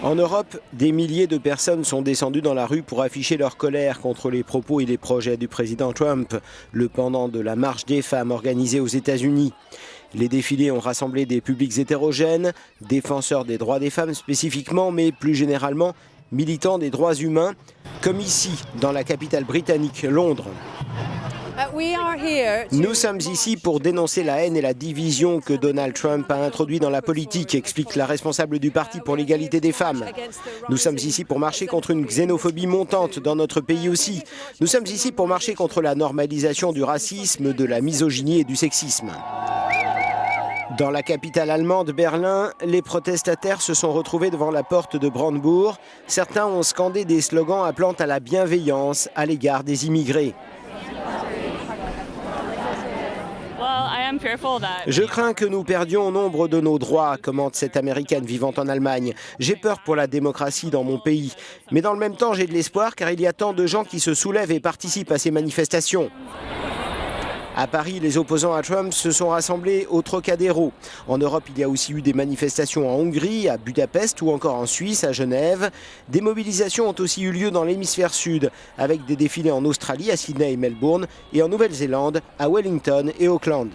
En Europe, des milliers de personnes sont descendues dans la rue pour afficher leur colère contre les propos et les projets du président Trump, le pendant de la marche des femmes organisée aux États-Unis. Les défilés ont rassemblé des publics hétérogènes, défenseurs des droits des femmes spécifiquement, mais plus généralement militants des droits humains, comme ici, dans la capitale britannique, Londres. Nous sommes ici pour dénoncer la haine et la division que Donald Trump a introduit dans la politique, explique la responsable du Parti pour l'égalité des femmes. Nous sommes ici pour marcher contre une xénophobie montante dans notre pays aussi. Nous sommes ici pour marcher contre la normalisation du racisme, de la misogynie et du sexisme. Dans la capitale allemande, Berlin, les protestataires se sont retrouvés devant la porte de Brandebourg. Certains ont scandé des slogans appelant à la bienveillance à l'égard des immigrés. Je crains que nous perdions nombre de nos droits, commente cette Américaine vivant en Allemagne. J'ai peur pour la démocratie dans mon pays. Mais dans le même temps, j'ai de l'espoir car il y a tant de gens qui se soulèvent et participent à ces manifestations. À Paris, les opposants à Trump se sont rassemblés au Trocadéro. En Europe, il y a aussi eu des manifestations en Hongrie, à Budapest ou encore en Suisse, à Genève. Des mobilisations ont aussi eu lieu dans l'hémisphère sud, avec des défilés en Australie, à Sydney et Melbourne, et en Nouvelle-Zélande, à Wellington et Auckland.